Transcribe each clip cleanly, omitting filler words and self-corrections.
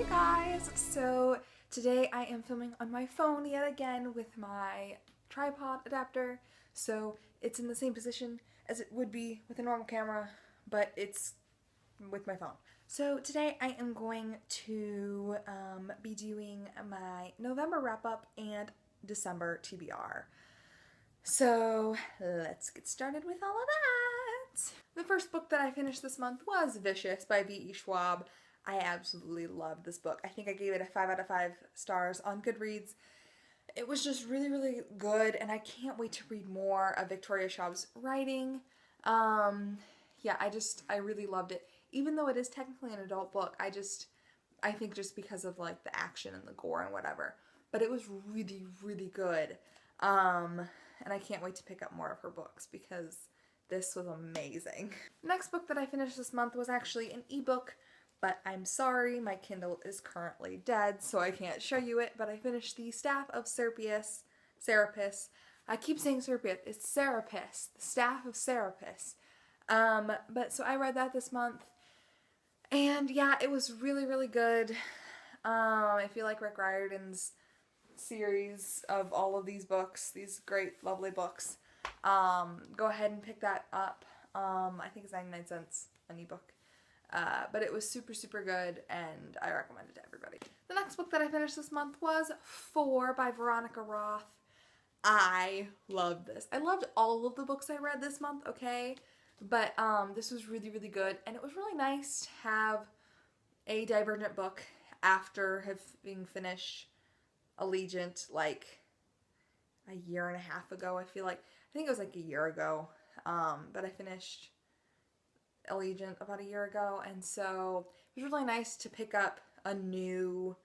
guys! So today I am filming on my phone yet again with my tripod adapter. So it's in the same position as it would be with a normal camera, but it's with my phone. So today I am going to be doing my November wrap-up and December TBR. So let's get started with all of that. The first book that I finished this month was Vicious by V.E. Schwab. I absolutely loved this book. I think I gave it a 5 out of 5 stars on Goodreads. It was just really, really good, and I can't wait to read more of Victoria Schwab's writing. Yeah, I really loved it. Even though it is technically an adult book, I think just because of like the action and the gore and whatever. But it was really, really good. And I can't wait to pick up more of her books because this was amazing. The next book that I finished this month was actually an ebook, but I'm sorry, my Kindle is currently dead, so I can't show you it, but I finished the Staff of Serapis. I keep saying Serapis, it's Serapis, the Staff of Serapis. But so I read that this month, and yeah, it was really, really good. I feel like Rick Riordan's series of all of these books, these great, lovely books, go ahead and pick that up. I think it's 99 cents an ebook. But it was super, super good, and I recommend it to everybody. The next book that I finished this month was 4 by Veronica Roth. I loved this. I loved all of the books I read this month, okay? But this was really, really good, and it was really nice to have a Divergent book after having finished Allegiant like a year and a half ago, I feel like. I think it was like a year ago, but I finished Allegiant about a year ago, and so it was really nice to pick up a new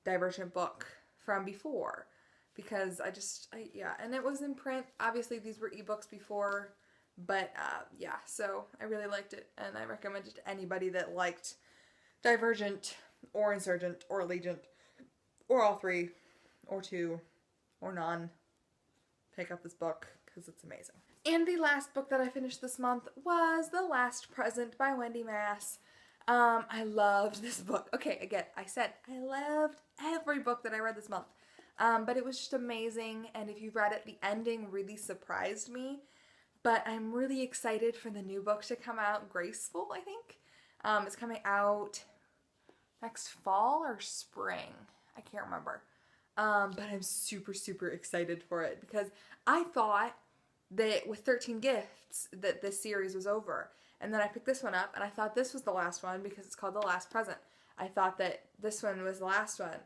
Divergent book from before, because yeah, and it was in print. Obviously these were ebooks before, but yeah, so I really liked it, and I recommend it to anybody that liked Divergent or Insurgent or Allegiant or all three or two or none. Pick up this book because it's amazing. And the last book that I finished this month was The Last Present by Wendy Mass. I loved this book. Okay, again, I said I loved every book that I read this month. But it was just amazing, and if you read it, the ending really surprised me. But I'm really excited for the new book to come out, Graceful, I think. It's coming out next fall or spring. I can't remember. But I'm super, super excited for it, because I thought that with 13 Gifts that this series was over, and then I picked this one up and I thought this was the last one because it's called The Last Present. I thought that this one was the last one,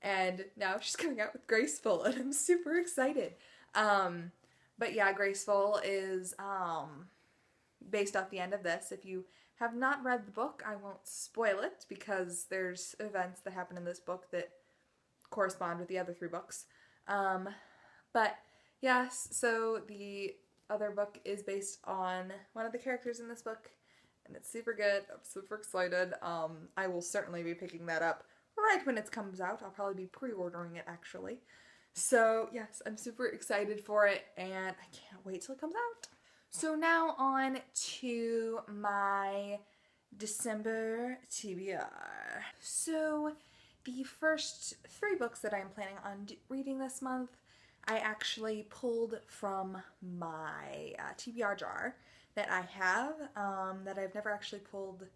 and now she's coming out with Graceful, and I'm super excited. But yeah, Graceful is based off the end of this. If you have not read the book, I won't spoil it because there's events that happen in this book that correspond with the other 3 books. But yes, so the other book is based on one of the characters in this book, and it's super good. I'm super excited. I will certainly be picking that up right when it comes out. I'll probably be pre-ordering it, actually. So yes, I'm super excited for it, and I can't wait till it comes out. So now on to my December TBR. So the first 3 books that I'm planning on reading this month, I actually pulled from my TBR jar that I have, that I've never actually pulled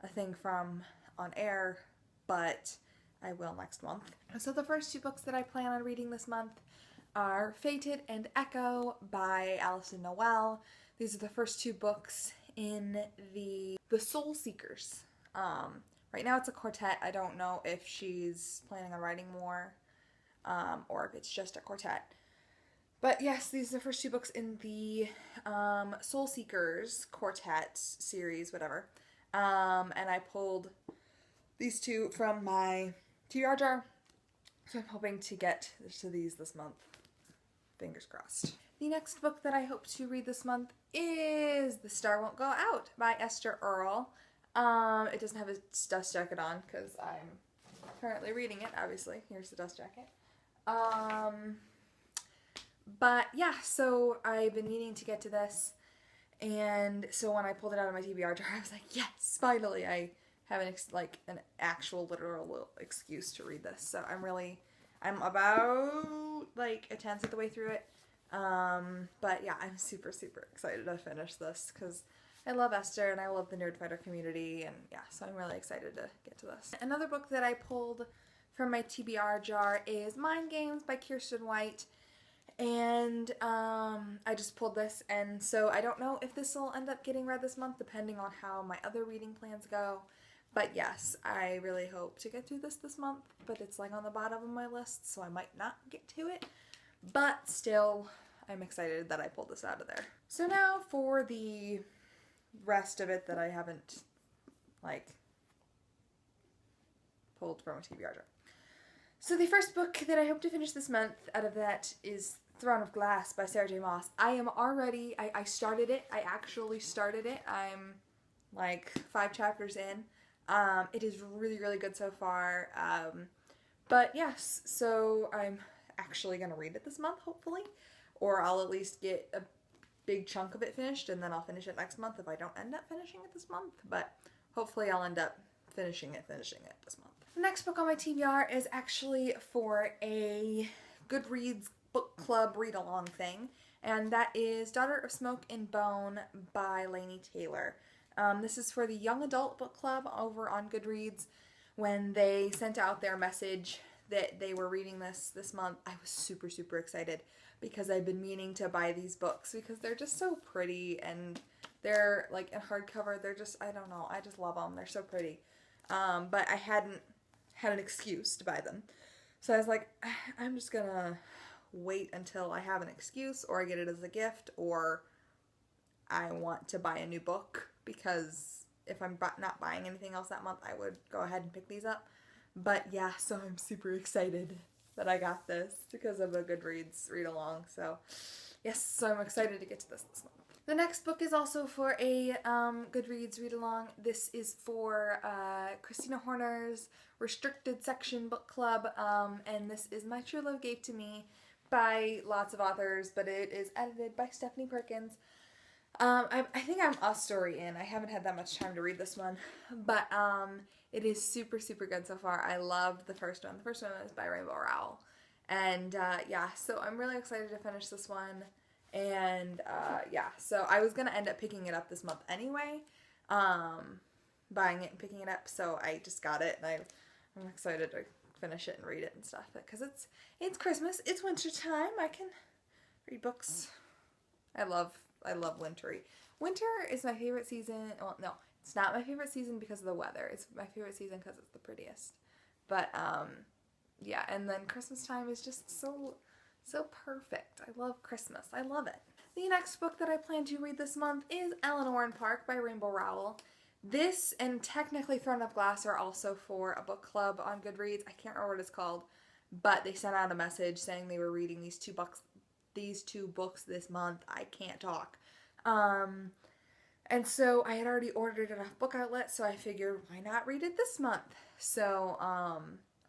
a thing from on air, but I will next month. So the first 2 books that I plan on reading this month are Fated and Echo by Alison Noel. These are the first 2 books in the Soul Seekers. Right now it's a quartet. I don't know if she's planning on writing more, or if it's just a quartet. But yes, these are the first 2 books in the Soul Seekers quartet series, whatever. And I pulled these 2 from my TBR jar, so I'm hoping to get to these this month. Fingers crossed. The next book that I hope to read this month is The Star Won't Go Out by Esther Earle. It doesn't have a dust jacket on because I'm currently reading it, obviously. Here's the dust jacket. But yeah, so I've been meaning to get to this, and so when I pulled it out of my TBR jar, I was like, yes, finally, I have an actual literal excuse to read this. So I'm about like a tenth of the way through it. But yeah, I'm super excited to finish this because I love Esther and I love the Nerdfighter community, and yeah, so I'm really excited to get to this. Another book that I pulled from my TBR jar is Mind Games by Kirsten White, and I just pulled this, and so I don't know if this will end up getting read this month depending on how my other reading plans go, but yes, I really hope to get through this month, but it's like on the bottom of my list, so I might not get to it, but still, I'm excited that I pulled this out of there. So now for the rest of it that I haven't, like, pulled from a TBR jar. So the first book that I hope to finish this month out of that is Throne of Glass by Sarah J. Maas. I am already, I started it. I actually started it. I'm like 5 chapters in. It is really good so far. But yes, so I'm actually going to read it this month, hopefully. Or I'll at least get a big chunk of it finished, and then I'll finish it next month if I don't end up finishing it this month. But hopefully I'll end up finishing it this month. The next book on my TBR is actually for a Goodreads book club read-along thing, and that is Daughter of Smoke and Bone by Laini Taylor. This is for the young adult book club over on Goodreads. When they sent out their message that they were reading this month, I was super excited because I've been meaning to buy these books because they're just so pretty, and they're like in hardcover. They're just, I don't know, I just love them. They're so pretty. But I hadn't had an excuse to buy them. So I was like, I'm just gonna wait until I have an excuse, or I get it as a gift, or I want to buy a new book, because if I'm not buying anything else that month, I would go ahead and pick these up. But yeah, so I'm super excited that I got this because of a Goodreads read-along. So yes, so I'm excited to get to this month. The next book is also for a Goodreads read-along. This is for Christina Horner's Restricted Section Book Club, and this is My True Love Gave to Me by lots of authors, but it is edited by Stephanie Perkins. I think I'm a story in. I haven't had that much time to read this one, but it is super good so far. I loved the first one. The first one is by Rainbow Rowell, and yeah, so I'm really excited to finish this one. And yeah, so I was gonna end up picking it up this month anyway, buying it and picking it up. So I just got it, and I'm excited to finish it and read it and stuff. Because it's Christmas, it's winter time. I can read books. I love wintry. Winter is my favorite season. Well, no, it's not my favorite season because of the weather. It's my favorite season because it's the prettiest. But yeah, and then Christmas time is just so perfect. I love Christmas. I love it. The next book that I plan to read this month is Eleanor and Park by Rainbow Rowell. This and technically Throne of Glass are also for a book club on Goodreads. I can't remember what it's called, but they sent out a message saying they were reading these two books this month. I can't talk. And so I had already ordered it off Book Outlet, so I figured why not read it this month? So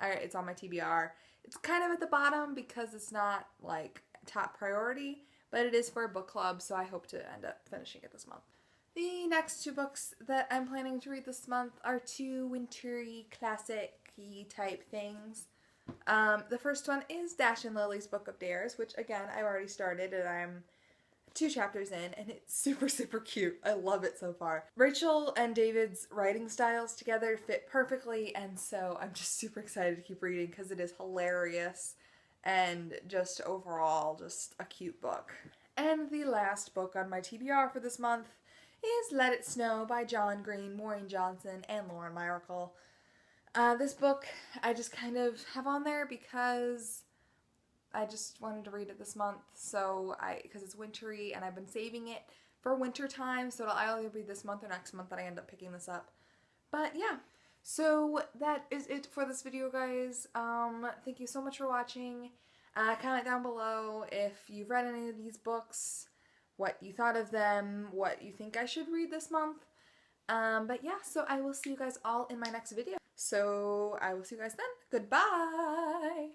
it's on my TBR. It's kind of at the bottom because it's not like top priority, but it is for a book club, so I hope to end up finishing it this month. The next 2 books that I'm planning to read this month are 2 wintry, classic-y type things. The first one is Dash and Lily's Book of Dares, which again, I've already started and I'm 2 chapters in, and it's super cute. I love it so far. Rachel and David's writing styles together fit perfectly, and so I'm just super excited to keep reading because it is hilarious and just overall just a cute book. And the last book on my TBR for this month is Let It Snow by John Green, Maureen Johnson, and Lauren Myracle. This book I just kind of have on there because I just wanted to read it this month, so because it's wintry and I've been saving it for winter time, so it'll either be this month or next month that I end up picking this up. But yeah, so that is it for this video, guys. Thank you so much for watching. Comment down below if you've read any of these books, what you thought of them, what you think I should read this month. But yeah, so I will see you guys all in my next video. So I will see you guys then. Goodbye!